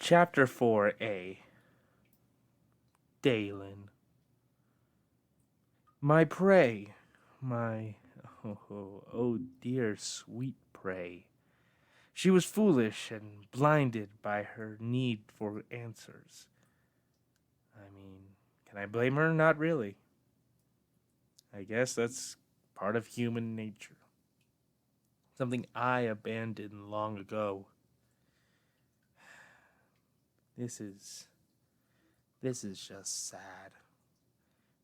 Chapter 4A. Dalen. My prey, oh dear sweet prey. She was foolish and blinded by her need for answers. I mean, can I blame her? Not really. I guess that's part of human nature. Something I abandoned long ago. This is just sad.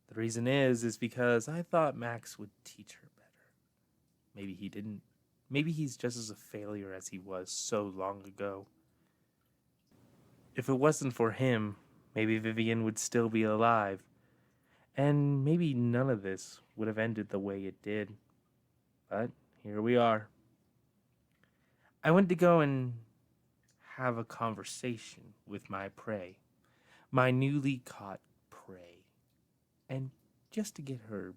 The reason is because I thought Max would teach her better. Maybe he didn't. Maybe he's just as a failure as he was so long ago. If it wasn't for him, maybe Vivian would still be alive. And maybe none of this would have ended the way it did. But here we are. I went to go and have a conversation with my prey, my newly caught prey, and just to get her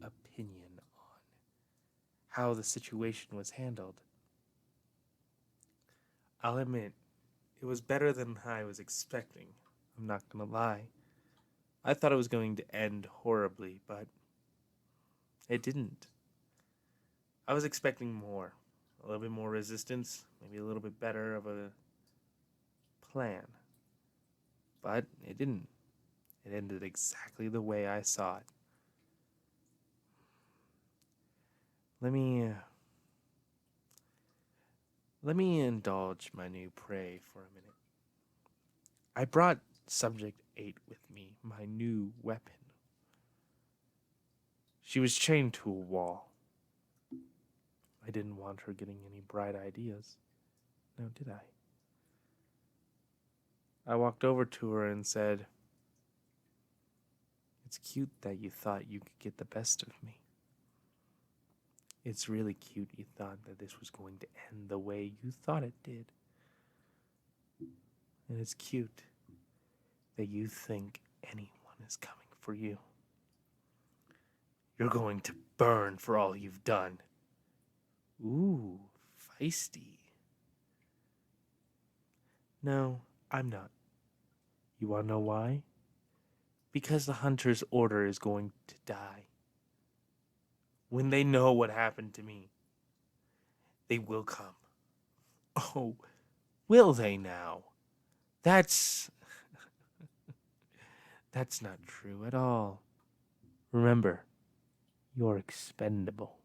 opinion on how the situation was handled. I'll admit, it was better than I was expecting. I'm not gonna lie. I thought it was going to end horribly, but it didn't. I was expecting more. A little bit more resistance, maybe a little bit better of a plan. But it didn't. It ended exactly the way I saw it. Let me indulge my new prey for a minute. I brought Subject 8 with me, my new weapon. She was chained to a wall. I didn't want her getting any bright ideas. Now, did I? I walked over to her and said, "It's cute that you thought you could get the best of me. It's really cute you thought that this was going to end the way you thought it did. And it's cute that you think anyone is coming for you. You're going to burn for all you've done." Ooh, feisty. No, I'm not. You want to know why? Because the hunter's order is going to die. When they know what happened to me, they will come. Oh, will they now? That's not true at all. Remember, you're expendable.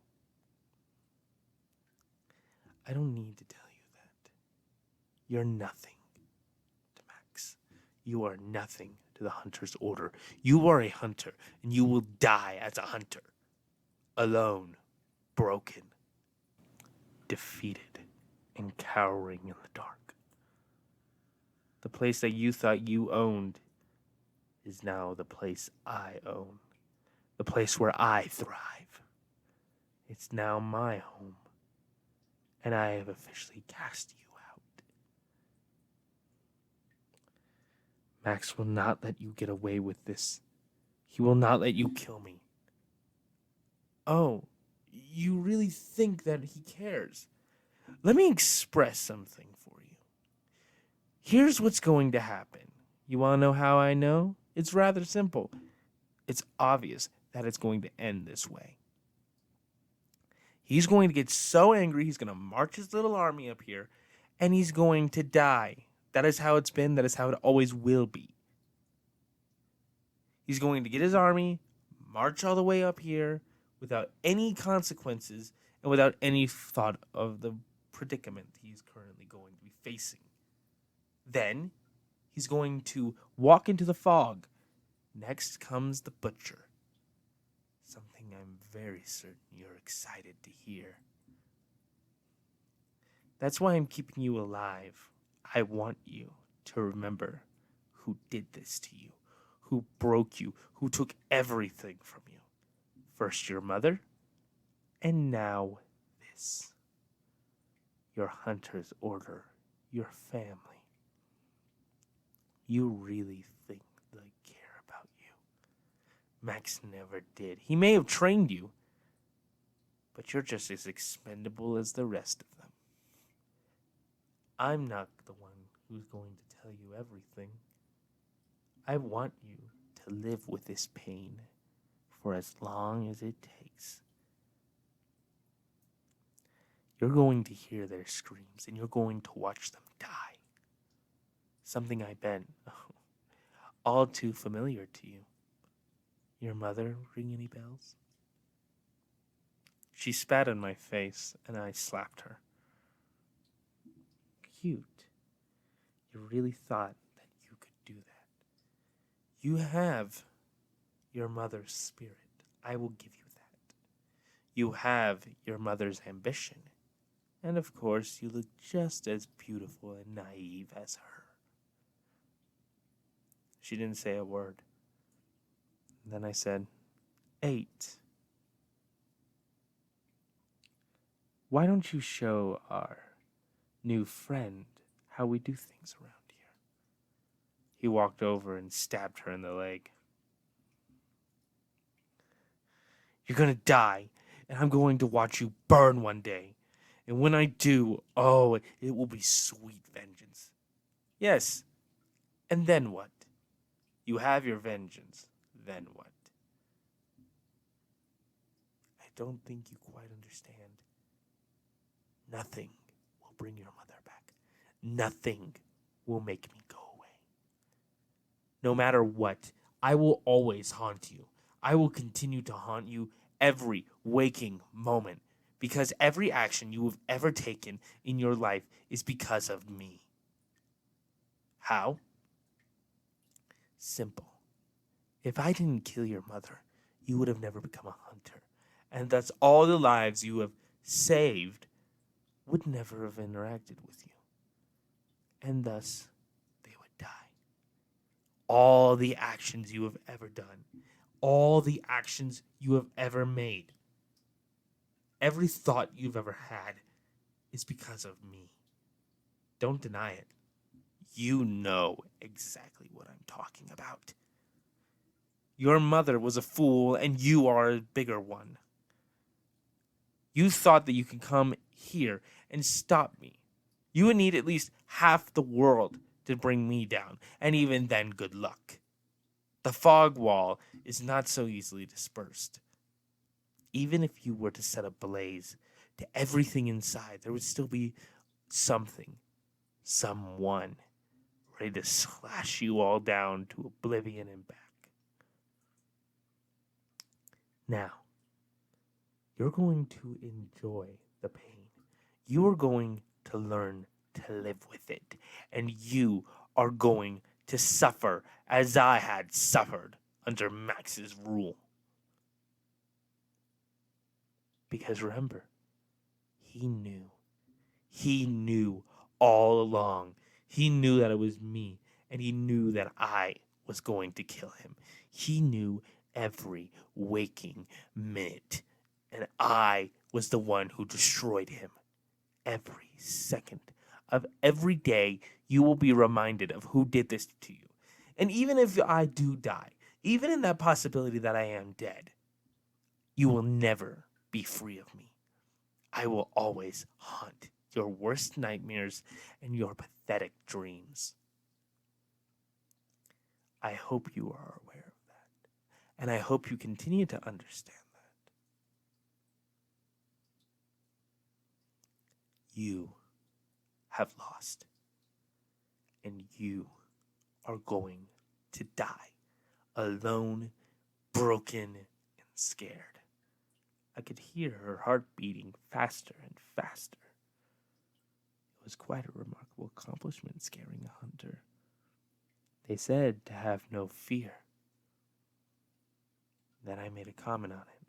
I don't need to tell you that. You're nothing to Max. You are nothing to the hunter's order. You are a hunter, and you will die as a hunter. Alone, broken, defeated, and cowering in the dark. The place that you thought you owned is now the place I own. The place where I thrive. It's now my home. And I have officially cast you out. Max will not let you get away with this. He will not let you kill me. Oh, you really think that he cares? Let me express something for you. Here's what's going to happen. You want to know how I know? It's rather simple. It's obvious that it's going to end this way. He's going to get so angry, he's going to march his little army up here, and he's going to die. That is how it's been. That is how it always will be. He's going to get his army, march all the way up here, without any consequences, and without any thought of the predicament he's currently going to be facing. Then, he's going to walk into the fog. Next comes the butcher. Something I'm very certain you're excited to hear. That's why I'm keeping you alive. I want you to remember who did this to you, who broke you, who took everything from you. First your mother, and now this. Your hunter's order, your family. You really think they care about you? Max never did. He may have trained you, but you're just as expendable as the rest of them. I'm not the one who's going to tell you everything. I want you to live with this pain for as long as it takes. You're going to hear their screams and you're going to watch them die. Something I bet all too familiar to you. Your mother ring any bells? She spat in my face and I slapped her. Cute. You really thought that you could do that. You have your mother's spirit. I will give you that. You have your mother's ambition. And of course, you look just as beautiful and naive as her. She didn't say a word. Then I said, 8. Why don't you show our new friend how we do things around here? He walked over and stabbed her in the leg. You're gonna die, and I'm going to watch you burn one day. And when I do, oh, it will be sweet vengeance. Yes, and then what? You have your vengeance, then what? I don't think you quite understand. Nothing will bring your mother back. Nothing will make me go away. No matter what, I will always haunt you. I will continue to haunt you every waking moment because every action you have ever taken in your life is because of me. How? Simple. If I didn't kill your mother, you would have never become a hunter. And thus all the lives you have saved would never have interacted with you. And thus, they would die. All the actions you have ever done, all the actions you have ever made, every thought you've ever had is because of me. Don't deny it. You know exactly what I'm talking about. Your mother was a fool, and you are a bigger one. You thought that you could come here and stop me. You would need at least half the world to bring me down, and even then, good luck. The fog wall is not so easily dispersed. Even if you were to set a blaze to everything inside, there would still be something, someone, ready to slash you all down to oblivion and back. Now, you're going to enjoy the pain. You are going to learn to live with it. And you are going to suffer as I had suffered under Max's rule. Because remember, he knew. He knew all along. He knew that it was me, and he knew that I was going to kill him. He knew every waking minute, and I was the one who destroyed him. Every second of every day, you will be reminded of who did this to you. And even if I do die, even in that possibility that I am dead, you will never be free of me. I will always haunt your worst nightmares and your pathetic dreams. I hope you are aware of that, and I hope you continue to understand that. You have lost, and you are going to die alone, broken, and scared. I could hear her heart beating faster and faster. It was quite a remarkable accomplishment scaring a hunter. They said to have no fear. Then I made a comment on it.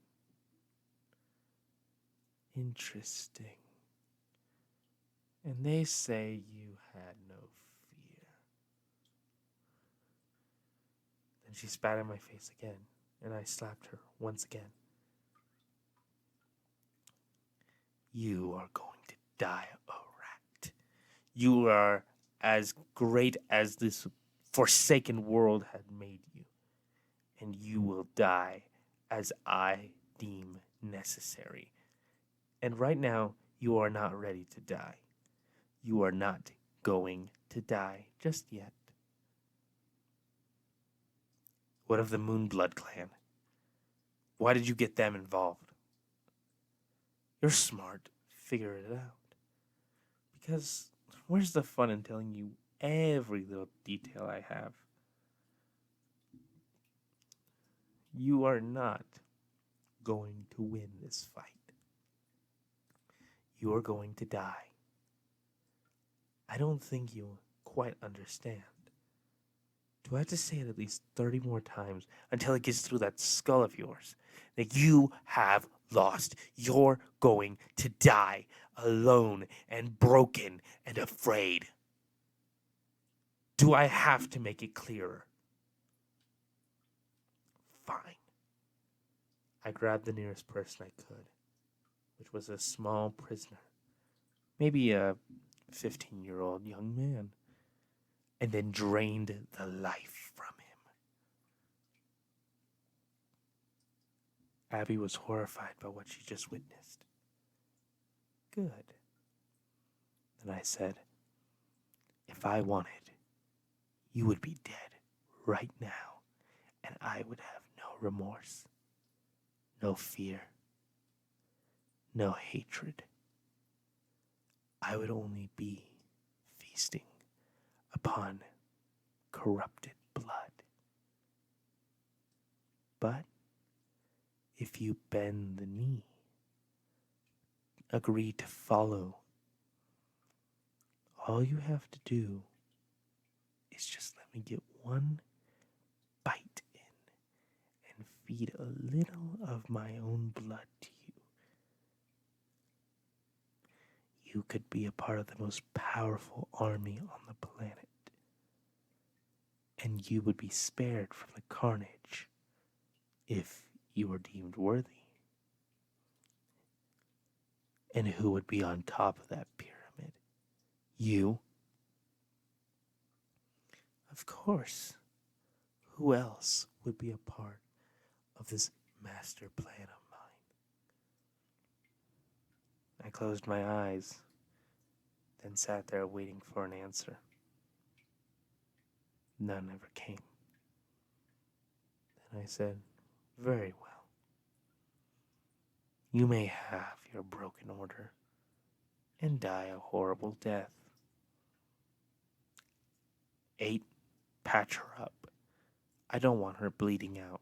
Interesting. And they say you had no fear. Then she spat in my face again, and I slapped her once again. You are going to die a rat. You are as great as this forsaken world had made you, and you will die as I deem necessary. And right now, you are not ready to die. You are not going to die just yet. What of the Moonblood clan? Why did you get them involved? You're smart. Figure it out. Because where's the fun in telling you every little detail I have? You are not going to win this fight. You are going to die. I don't think you quite understand. Do I have to say it at least 30 more times until it gets through that skull of yours that you have lost? You're going to die alone and broken and afraid. Do I have to make it clearer? Fine. I grabbed the nearest person I could, which was a small prisoner, maybe a 15-year-old young man, and then drained the life from him. Abby was horrified by what she just witnessed. Good. Then I said, if I wanted, you would be dead right now, and I would have no remorse, no fear, no hatred. I would only be feasting upon corrupted blood. But if you bend the knee, agree to follow, all you have to do is just let me get one bite in and feed a little of my own blood to you. You could be a part of the most powerful army on the planet, and you would be spared from the carnage if you were deemed worthy. And who would be on top of that pyramid? You. Of course. Who else would be a part of this master plan of mine? I closed my eyes, then sat there waiting for an answer. None ever came. Then I said, very well. You may have your broken order and die a horrible death. 8, patch her up. I don't want her bleeding out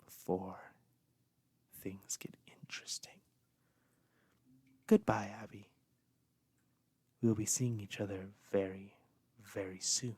before things get interesting. Goodbye, Abby. We'll be seeing each other very, very soon.